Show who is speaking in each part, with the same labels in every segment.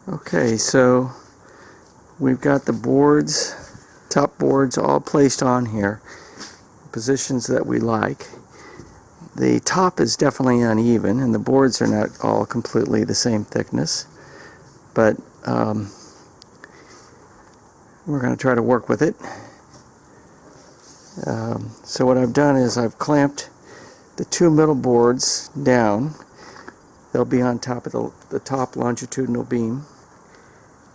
Speaker 1: Okay, so we've got the boards, top boards all placed on here, positions that we like. The top is definitely uneven and the boards are not all completely the same thickness, but we're going to try to work with it. So what I've done is I've clamped the two middle boards down. They'll be on top of the top longitudinal beam,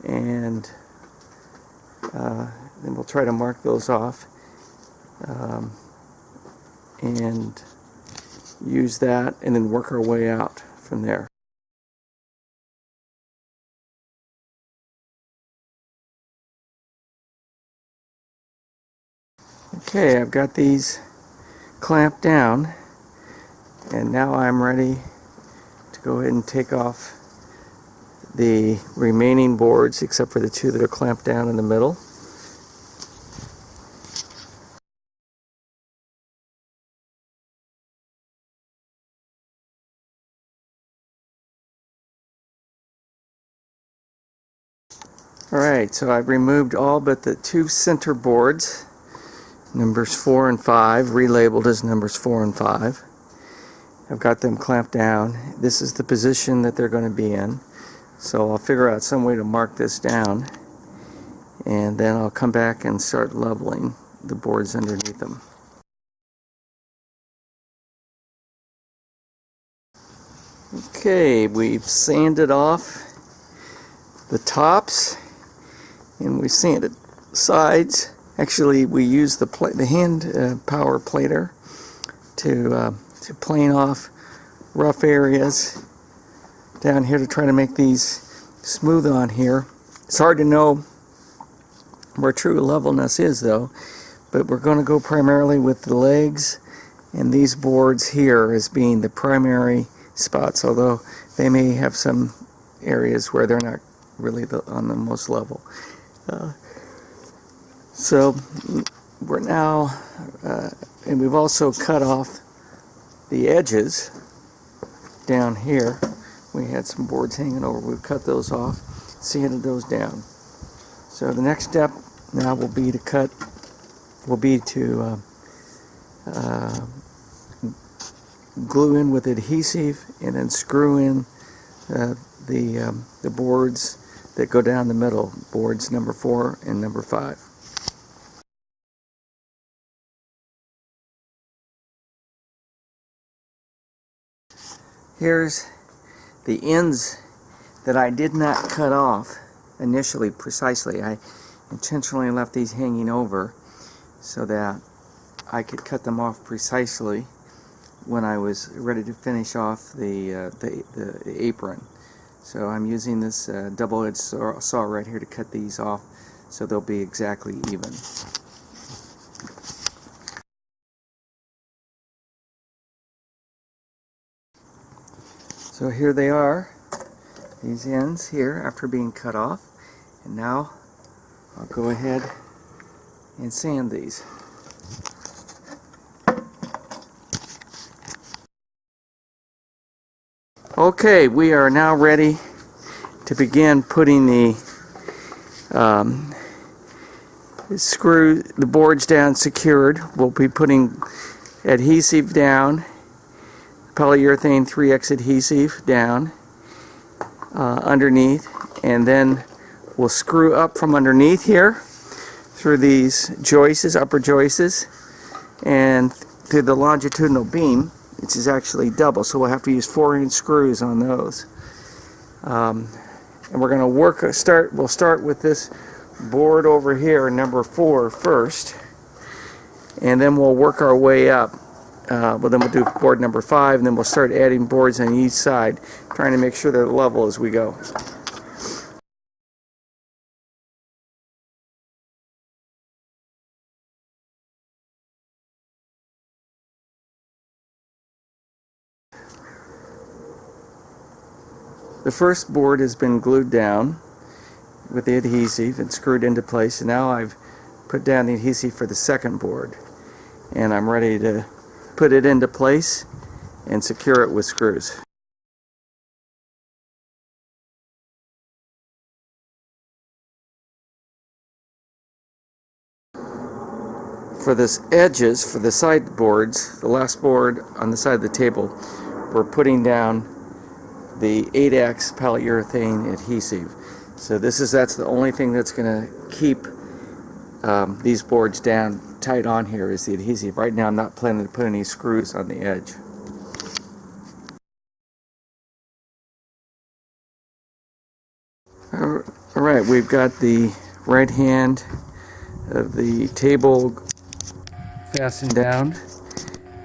Speaker 1: and then we'll try to mark those off and use that and then work our way out from there. Okay, I've got these clamped down, and now I'm ready to go ahead and take off the remaining boards except for the two that are clamped down in the middle. Alright, so I've removed all but the two center boards, numbers 4 and 5, relabeled as numbers 4 and 5. I've got them clamped down. This is the position that they're going to be in. So I'll figure out some way to mark this down, and then I'll come back and start leveling the boards underneath them. Okay, we've sanded off the tops and we've sanded sides. Actually, we use the hand power plater to plane off rough areas down here to try to make these smooth on here. It's hard to know where true levelness is though, but we're going to go primarily with the legs and these boards here as being the primary spots, although they may have some areas where they're not really on the most level. So we're now, and we've also cut off the edges down here. We had some boards hanging over. We've cut those off, sanded those down. So the next step now will be to glue in with adhesive and then screw in the boards that go down the middle, boards number 4 and number 5. Here's the ends that I did not cut off initially precisely. I intentionally left these hanging over so that I could cut them off precisely when I was ready to finish off the apron. So I'm using this double-edged saw right here to cut these off so they'll be exactly even. So here they are, these ends here after being cut off, and now I'll go ahead and sand these. Okay, we are now ready to begin putting the boards down secured. We'll be putting adhesive down, polyurethane 3X adhesive down underneath, and then we'll screw up from underneath here through these joists, upper joists, and through the longitudinal beam, which is actually double, so we'll have to use 4-inch screws on those. And we're going to we'll start with this board over here, number 4 first, and then we'll work our way up. Then we'll do board number 5, and then we'll start adding boards on each side, trying to make sure they're level as we go. The first board has been glued down with the adhesive and screwed into place, and now I've put down the adhesive for the second board, and I'm ready to put it into place and secure it with screws. for this edges, for the sideboards, the last board on the side of the table, we're putting down the 8X polyurethane adhesive. So that's the only thing that's going to keep these boards down tight on here is the adhesive. Right now I'm not planning to put any screws on the edge. Alright, we've got the right hand of the table fastened down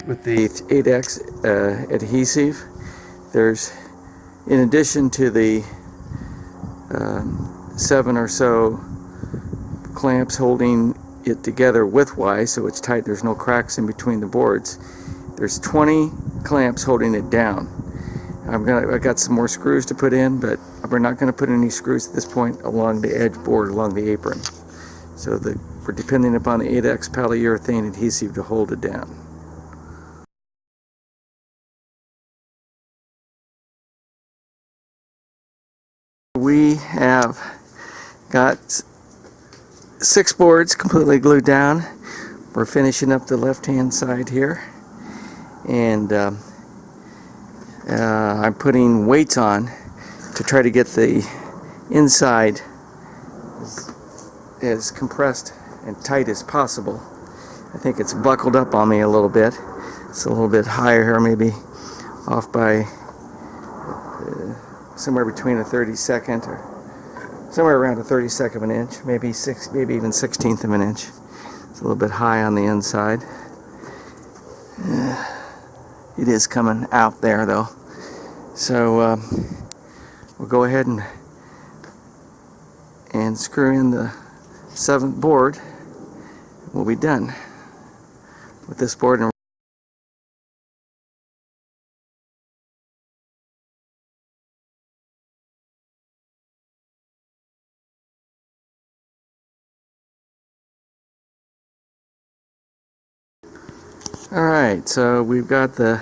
Speaker 1: with the 8X adhesive. There's, in addition to the 7 or so clamps holding it together widthwise so it's tight, there's no cracks in between the boards, there's 20 clamps holding it down. I got some more screws to put in, but we're not going to put any screws at this point along the edge board, along the apron. So we're depending upon the 8X polyurethane adhesive to hold it down. We have got 6 boards completely glued down. We're finishing up the left-hand side here, and I'm putting weights on to try to get the inside as compressed and tight as possible. I think it's buckled up on me a little bit. It's a little bit higher here, maybe off by somewhere between a 32nd or somewhere around a 32nd of an inch, maybe even 1/16 of an inch. It's a little bit high on the inside. It is coming out there though. So we'll go ahead and screw in the 7th board. We'll be done with this board. Alright, so we've got the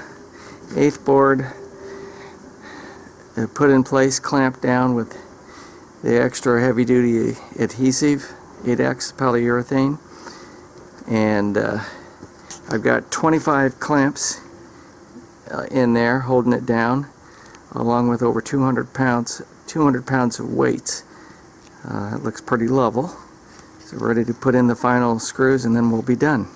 Speaker 1: 8th board put in place, clamped down with the extra heavy-duty adhesive, 8X polyurethane, and I've got 25 clamps in there holding it down, along with over 200 pounds of weights. It looks pretty level. So we're ready to put in the final screws, and then we'll be done.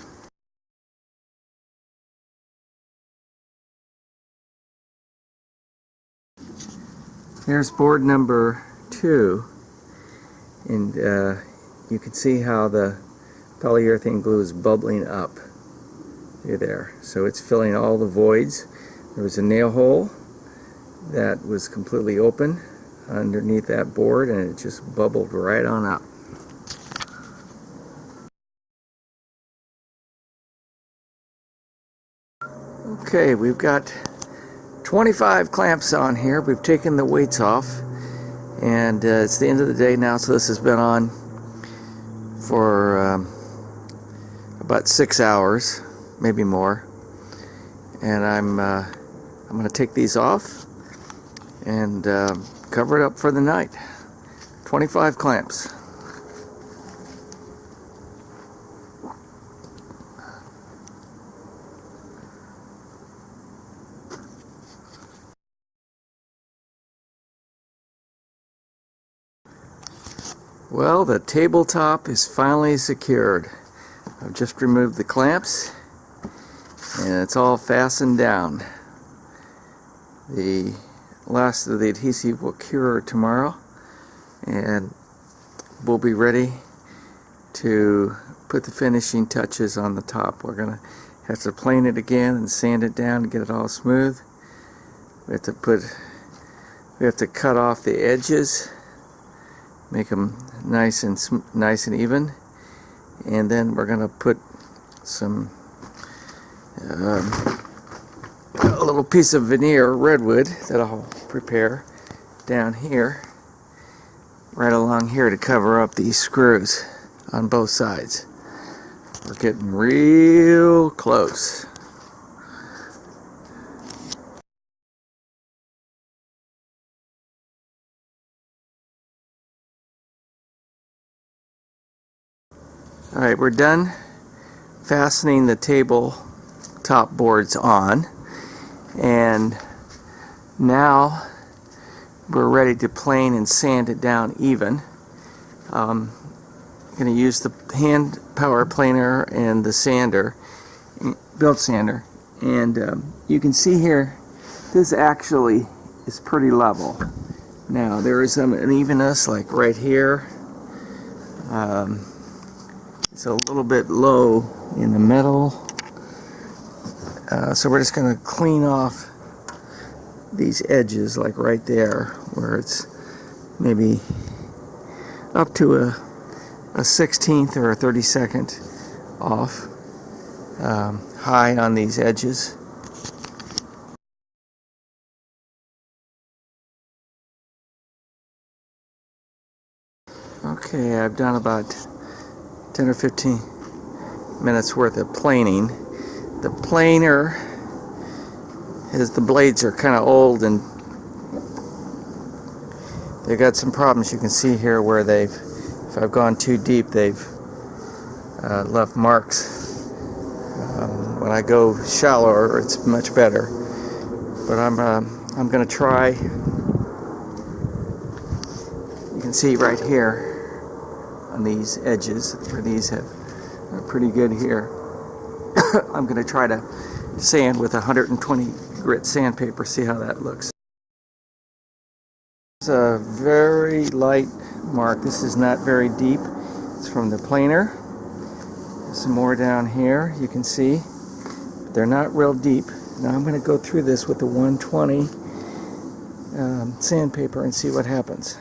Speaker 1: Here's board number 2, and you can see how the polyurethane glue is bubbling up through there. So it's filling all the voids. There was a nail hole that was completely open underneath that board, and it just bubbled right on up. Okay, we've got 25 clamps on here. We've taken the weights off, and it's the end of the day now, so this has been on for about 6 hours, maybe more. And I'm going to take these off and cover it up for the night. 25 clamps. Well, the tabletop is finally secured. I've just removed the clamps, and it's all fastened down. The last of the adhesive will cure tomorrow, and we'll be ready to put the finishing touches on the top. We're going to have to plane it again and sand it down to get it all smooth. We have to cut off the edges, make them nice and even, and then we're going to put some a little piece of veneer redwood that I'll prepare down here, right along here, to cover up these screws on both sides. We're getting real close. Alright, we're done fastening the table top boards on, and now we're ready to plane and sand it down even. I'm going to use the hand power planer and the sander, belt sander, and you can see here this actually is pretty level. Now there is some unevenness like right here. It's a little bit low in the middle, so we're just going to clean off these edges like right there where it's maybe up to a 16th or a 32nd off, high on these edges. Okay, I've done about 10 or 15 minutes worth of planing. The planer, the blades are kind of old and they've got some problems. You can see here where if I've gone too deep, they've left marks. When I go shallower, it's much better. But I'm going to try. You can see right here on these edges where these are pretty good here. I'm going to try to sand with 120 grit sandpaper, see how that looks. It's a very light mark. This is not very deep. It's from the planer. There's some more down here you can see. They're not real deep. Now I'm going to go through this with the 120 sandpaper and see what happens.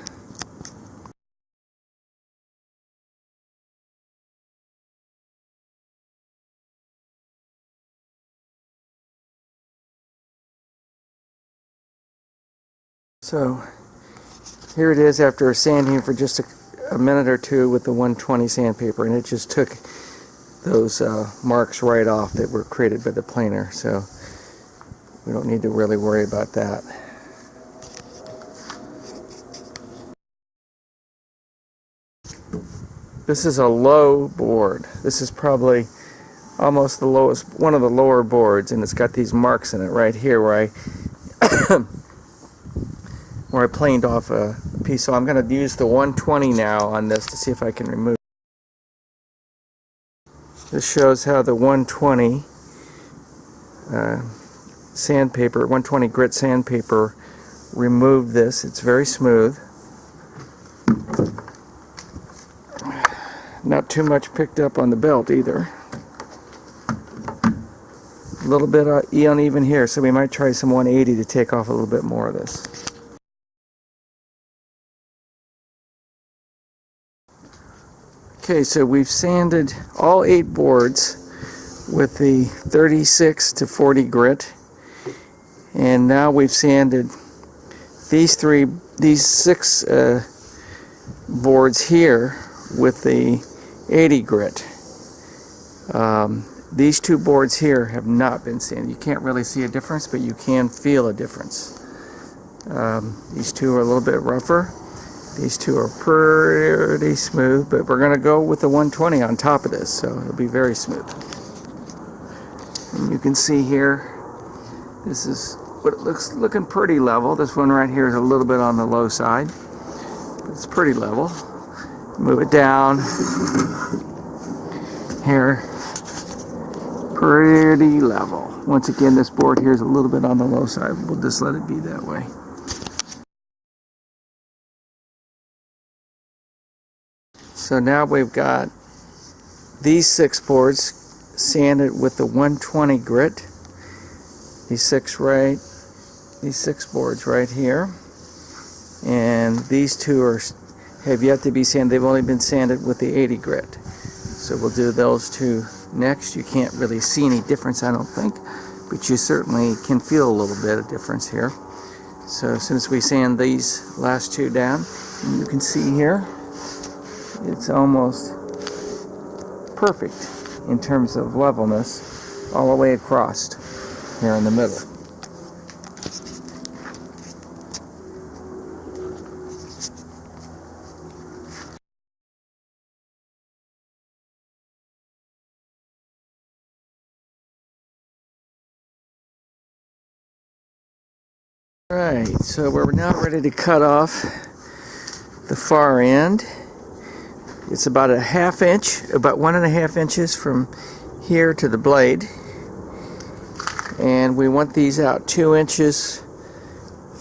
Speaker 1: So here it is after sanding for just a minute or two with the 120 sandpaper, and it just took those marks right off that were created by the planer, so we don't need to really worry about that. This is a low board. This is probably almost the lowest, one of the lower boards, and it's got these marks in it right here where I planed off a piece. So I'm going to use the 120 now on this to see if I can remove. This shows how the 120 sandpaper, 120 grit sandpaper removed this. It's very smooth. Not too much picked up on the belt either. A little bit uneven here, so we might try some 180 to take off a little bit more of this. Okay, so we've sanded all 8 boards with the 36 to 40 grit, and now we've sanded these 6 boards here with the 80 grit. These 2 boards here have not been sanded. You can't really see a difference, but you can feel a difference. These 2 are a little bit rougher. These 2 are pretty smooth, but we're going to go with the 120 on top of this, so it'll be very smooth. And you can see here, this is what it looking pretty level. This one right here is a little bit on the low side. It's pretty level. Move it down. Here, pretty level. Once again, this board here is a little bit on the low side. We'll just let it be that way. So now we've got these 6 boards sanded with the 120 grit. These 6 boards right here, and these 2 have yet to be sanded. They've only been sanded with the 80 grit. So we'll do those 2 next. You can't really see any difference, I don't think, but you certainly can feel a little bit of difference here. So as soon as we sand these last 2 down, you can see here, it's almost perfect in terms of levelness all the way across here in the middle. Alright, so we're now ready to cut off the far end. It's about a ½ inch, about 1½ inches from here to the blade. And we want these out 2 inches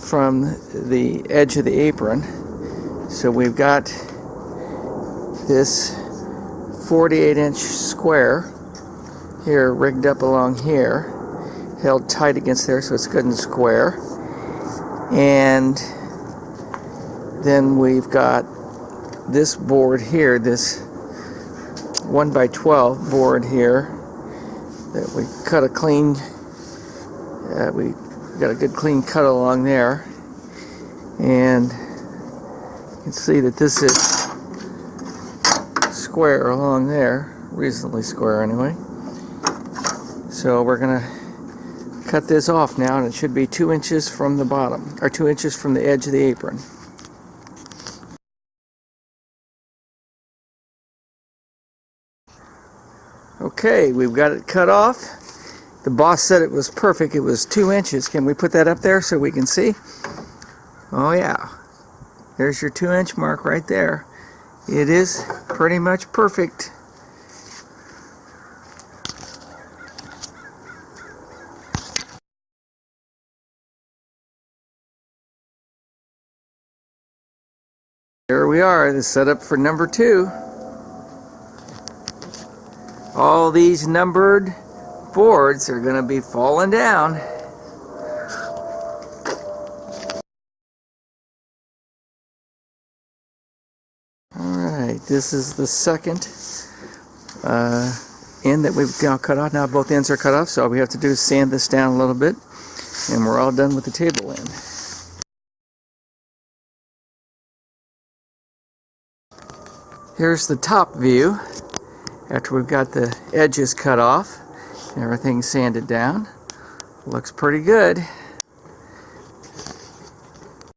Speaker 1: from the edge of the apron. So we've got this 48-inch square here rigged up along here, held tight against there so it's good and square. And then we've got this board here, this 1x12 board here that we cut a clean, we got a good clean cut along there. And you can see that this is square along there, reasonably square anyway. So we're going to cut this off now, and it should be 2 inches from the bottom, or 2 inches from the edge of the apron. Okay, we've got it cut off. The boss said it was perfect. It was 2 inches. Can we put that up there so we can see? Oh yeah, there's your 2-inch mark right there. It is pretty much perfect. Here we are, the setup for number 2. All these numbered boards are going to be falling down. Alright, this is the second end that we've now cut off. Now both ends are cut off, so all we have to do is sand this down a little bit, and we're all done with the table end. Here's the top view after we've got the edges cut off and everything sanded down. Looks pretty good.